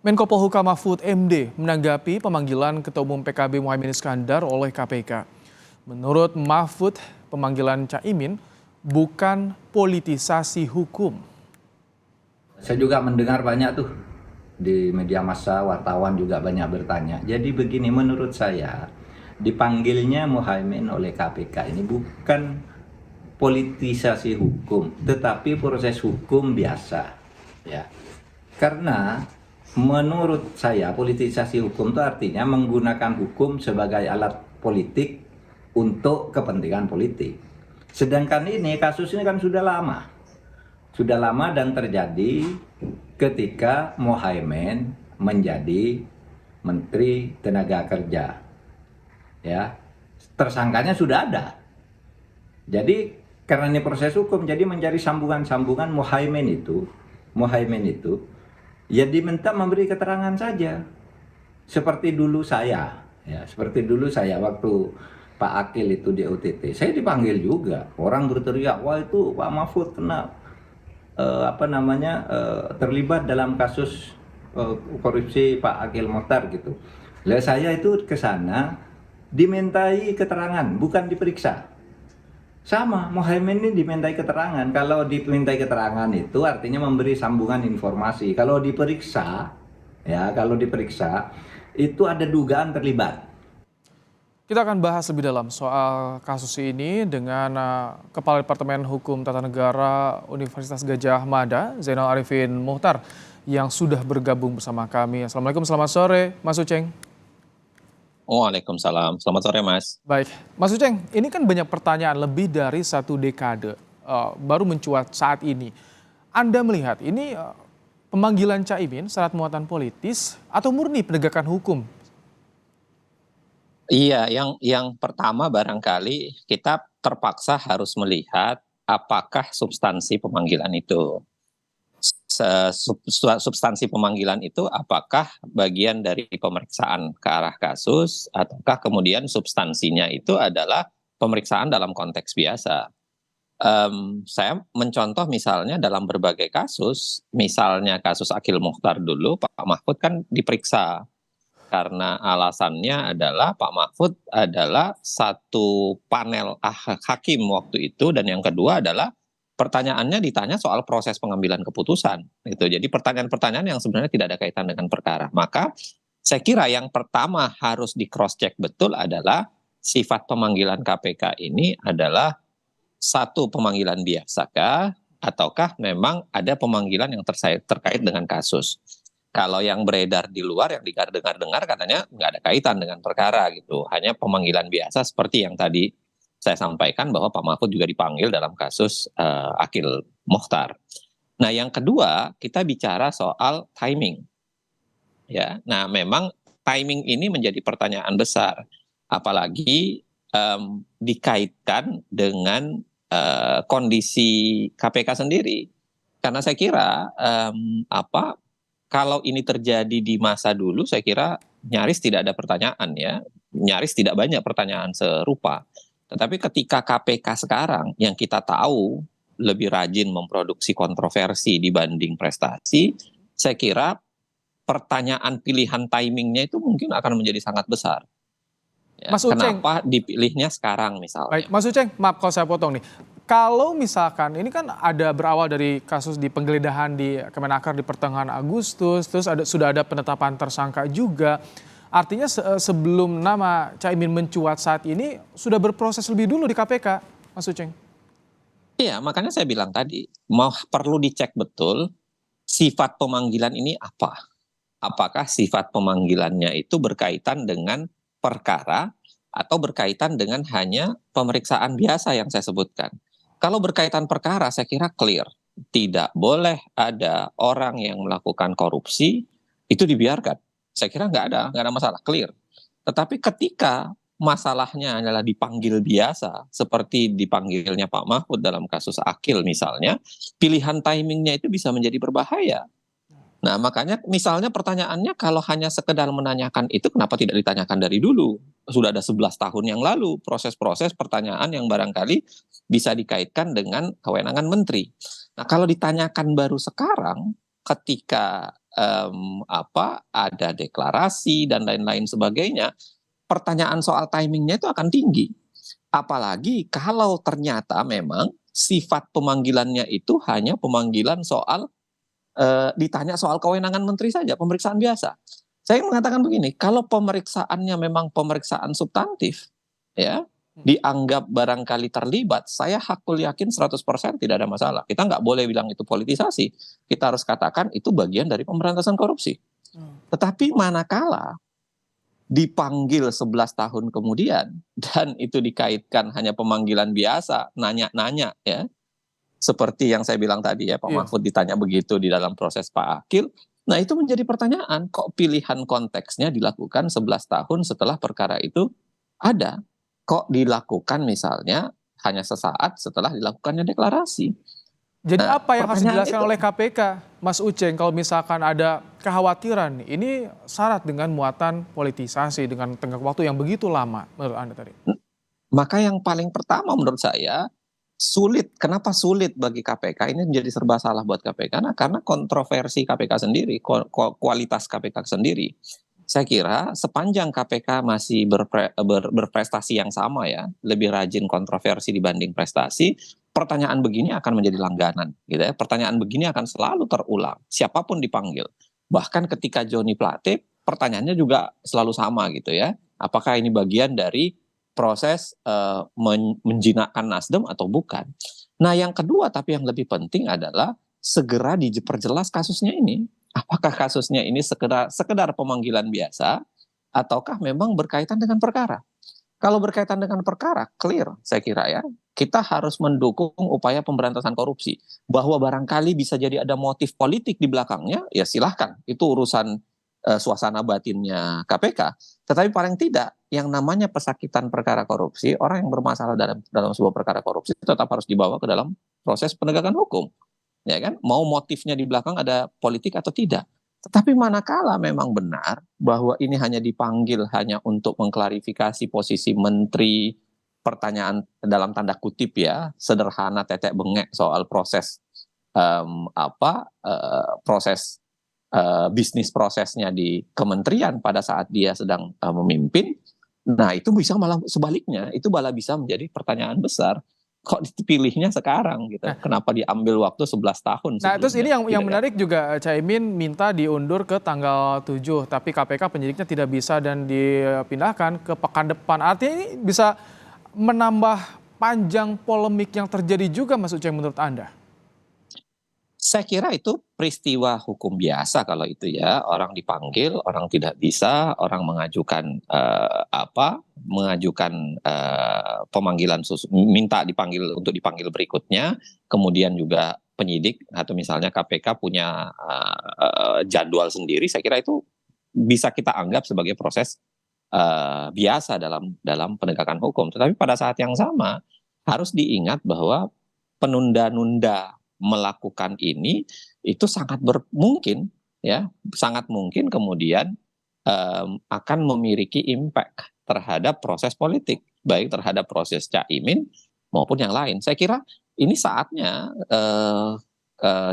Menko Polhukam Mahfud MD menanggapi pemanggilan Ketua Umum PKB Muhaimin Iskandar oleh KPK. Menurut Mahfud, pemanggilan Caimin bukan politisasi hukum. Saya juga mendengar banyak tuh di media massa, wartawan juga banyak bertanya. Jadi begini, menurut saya dipanggilnya Muhaimin oleh KPK ini bukan politisasi hukum, tetapi proses hukum biasa. Ya, karena menurut saya politisasi hukum itu artinya menggunakan hukum sebagai alat politik untuk kepentingan politik. Sedangkan ini kasus ini kan sudah lama dan terjadi ketika Muhaimin menjadi Menteri Tenaga Kerja. Ya, tersangkanya sudah ada. Jadi karena ini proses hukum, jadi mencari sambungan-sambungan Muhaimin itu ya diminta memberi keterangan saja. Seperti dulu saya, seperti dulu saya waktu Pak Akil itu di OTT, saya dipanggil juga. Orang berteriak, wah itu Pak Mahfud kena terlibat dalam kasus korupsi Pak Akil Mokhtar gitu. Lah saya itu ke sana dimintai keterangan, bukan diperiksa. Sama, Muhaimin ini dimintai keterangan. Kalau dimintai keterangan itu artinya memberi sambungan informasi. Kalau diperiksa, itu ada dugaan terlibat. Kita akan bahas lebih dalam soal kasus ini dengan Kepala Departemen Hukum Tata Negara Universitas Gadjah Mada, Zainal Arifin Muhtar, yang sudah bergabung bersama kami. Assalamualaikum, selamat sore, Mas Uceng. Waalaikumsalam, selamat sore Mas. Baik, Mas Uceng, ini kan banyak pertanyaan lebih dari 1 dekade baru mencuat saat ini. Anda melihat ini pemanggilan Caimin syarat muatan politis atau murni penegakan hukum? Iya, yang pertama barangkali kita terpaksa harus melihat apakah substansi pemanggilan itu. Substansi pemanggilan itu apakah bagian dari pemeriksaan ke arah kasus ataukah kemudian substansinya itu adalah pemeriksaan dalam konteks biasa. Saya mencontoh misalnya dalam berbagai kasus, misalnya kasus Akil Mokhtar dulu, Pak Mahfud kan diperiksa. Karena alasannya adalah Pak Mahfud adalah satu panel hakim waktu itu, dan yang kedua adalah pertanyaannya ditanya soal proses pengambilan keputusan gitu. Jadi pertanyaan-pertanyaan yang sebenarnya tidak ada kaitan dengan perkara. Maka saya kira yang pertama harus di cross check betul adalah sifat pemanggilan KPK ini adalah satu pemanggilan biasakah ataukah memang ada pemanggilan yang terkait dengan kasus. Kalau yang beredar di luar, yang dengar-dengar katanya nggak ada kaitan dengan perkara gitu. Hanya pemanggilan biasa seperti yang tadi saya sampaikan bahwa Pak Mahfud juga dipanggil dalam kasus Akil Mokhtar. Nah yang kedua, kita bicara soal timing. Ya, nah memang timing ini menjadi pertanyaan besar. Apalagi dikaitkan dengan kondisi KPK sendiri. Karena saya kira kalau ini terjadi di masa dulu, saya kira nyaris tidak ada pertanyaan ya, nyaris tidak banyak pertanyaan serupa. Tetapi ketika KPK sekarang yang kita tahu lebih rajin memproduksi kontroversi dibanding prestasi, saya kira pertanyaan pilihan timingnya itu mungkin akan menjadi sangat besar. Ya, Mas Uceng, kenapa dipilihnya sekarang misalnya? baik, Mas Uceng, maaf kalau saya potong nih. Kalau misalkan ini kan ada berawal dari kasus di penggeledahan di Kemenaker di pertengahan Agustus, terus sudah ada penetapan tersangka juga. Artinya sebelum nama Caimin mencuat saat ini sudah berproses lebih dulu di KPK, Mas Uceng. Iya, makanya saya bilang tadi, perlu dicek betul sifat pemanggilan ini apa. Apakah sifat pemanggilannya itu berkaitan dengan perkara atau berkaitan dengan hanya pemeriksaan biasa yang saya sebutkan. Kalau berkaitan perkara, saya kira clear. Tidak boleh ada orang yang melakukan korupsi, itu dibiarkan. Saya kira nggak ada masalah, clear. Tetapi ketika masalahnya adalah dipanggil biasa, seperti dipanggilnya Pak Mahfud dalam kasus Akil misalnya, pilihan timingnya itu bisa menjadi berbahaya. Nah makanya misalnya pertanyaannya kalau hanya sekedar menanyakan itu kenapa tidak ditanyakan dari dulu? Sudah ada 11 tahun yang lalu proses-proses pertanyaan yang barangkali bisa dikaitkan dengan kewenangan menteri. Nah kalau ditanyakan baru sekarang ketika ada deklarasi dan lain-lain sebagainya, pertanyaan soal timingnya itu akan tinggi. Apalagi kalau ternyata memang sifat pemanggilannya itu hanya pemanggilan soal ditanya soal kewenangan menteri saja, pemeriksaan biasa. Saya mengatakan begini, kalau pemeriksaannya memang pemeriksaan substantif, ya, dianggap barangkali terlibat, saya hakul yakin 100% tidak ada masalah. Kita nggak boleh bilang itu politisasi. Kita harus katakan itu bagian dari pemberantasan korupsi. Tetapi manakala dipanggil 11 tahun kemudian dan itu dikaitkan hanya pemanggilan biasa, nanya-nanya ya. Seperti yang saya bilang tadi ya, Pak Mahfud ditanya begitu di dalam proses Pak Akil. Nah itu menjadi pertanyaan, kok pilihan konteksnya dilakukan 11 tahun setelah perkara itu ada? Kok dilakukan misalnya hanya sesaat setelah dilakukannya deklarasi? Jadi Nah, apa yang harus dijelaskan pertanyaan oleh KPK, Mas Uceng, kalau misalkan ada kekhawatiran ini syarat dengan muatan politisasi dengan tenggang waktu yang begitu lama menurut Anda tadi? Maka yang paling pertama menurut saya sulit. Kenapa sulit bagi KPK? Ini menjadi serba salah buat KPK. Karena kontroversi KPK sendiri, kualitas KPK sendiri. Saya kira sepanjang KPK masih berprestasi yang sama ya, lebih rajin kontroversi dibanding prestasi, pertanyaan begini akan menjadi langganan, gitu ya. Pertanyaan begini akan selalu terulang, siapapun dipanggil. Bahkan ketika Joni Plate, pertanyaannya juga selalu sama gitu ya. Apakah ini bagian dari proses menjinakkan Nasdem atau bukan? Nah, yang kedua tapi yang lebih penting adalah segera diperjelas kasusnya ini. Apakah kasusnya ini sekedar pemanggilan biasa ataukah memang berkaitan dengan perkara? Kalau berkaitan dengan perkara, clear saya kira ya. Kita harus mendukung upaya pemberantasan korupsi. Bahwa barangkali bisa jadi ada motif politik di belakangnya, ya silahkan. Itu urusan suasana batinnya KPK. Tetapi paling tidak yang namanya pesakitan perkara korupsi, orang yang bermasalah dalam sebuah perkara korupsi tetap harus dibawa ke dalam proses penegakan hukum. Ya kan? Mau motifnya di belakang ada politik atau tidak. Tetapi manakala memang benar bahwa ini hanya dipanggil hanya untuk mengklarifikasi posisi menteri, pertanyaan dalam tanda kutip ya, sederhana tetek bengek soal proses proses bisnis prosesnya di kementerian pada saat dia sedang memimpin, nah itu bisa malah sebaliknya, itu malah bisa menjadi pertanyaan besar. Kok dipilihnya sekarang gitu? Kenapa diambil waktu 11 tahun sebelumnya? Nah terus ini yang gitu menarik juga, Caimin minta diundur ke tanggal 7, tapi KPK penyidiknya tidak bisa dan dipindahkan ke pekan depan. Artinya ini bisa menambah panjang polemik yang terjadi juga, Mas Uceng, menurut Anda? Saya kira itu peristiwa hukum biasa kalau itu ya, orang dipanggil, orang tidak bisa, orang mengajukan pemanggilan minta untuk dipanggil berikutnya, kemudian juga penyidik atau misalnya KPK punya jadwal sendiri. Saya kira itu bisa kita anggap sebagai proses biasa dalam penegakan hukum. Tetapi pada saat yang sama harus diingat bahwa penunda-nunda melakukan ini itu sangat mungkin ya, sangat mungkin kemudian akan memiliki impact terhadap proses politik, baik terhadap proses Caimin maupun yang lain. Saya kira ini saatnya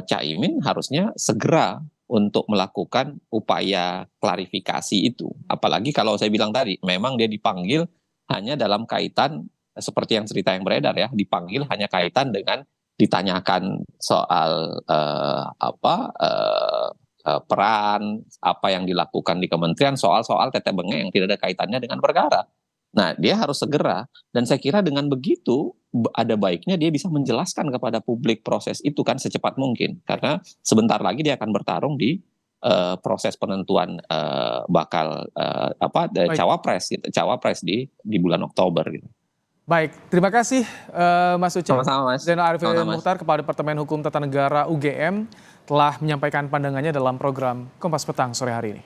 Caimin harusnya segera untuk melakukan upaya klarifikasi itu. Apalagi kalau saya bilang tadi, memang dia dipanggil hanya dalam kaitan seperti yang cerita yang beredar ya, dipanggil hanya kaitan dengan ditanyakan soal peran apa yang dilakukan di kementerian, soal-soal tetek bengek yang tidak ada kaitannya dengan perkara. Nah, dia harus segera, dan saya kira dengan begitu ada baiknya dia bisa menjelaskan kepada publik proses itu kan secepat mungkin, karena sebentar lagi dia akan bertarung di proses penentuan bakal cawapres di bulan Oktober gitu. Baik, terima kasih Mas Uceng. Sama-sama, Mas. Zainal Arifin Sama-sama, Mas. Muchtar, Kepala Departemen Hukum Tata Negara UGM, telah menyampaikan pandangannya dalam program Kompas Petang sore hari ini.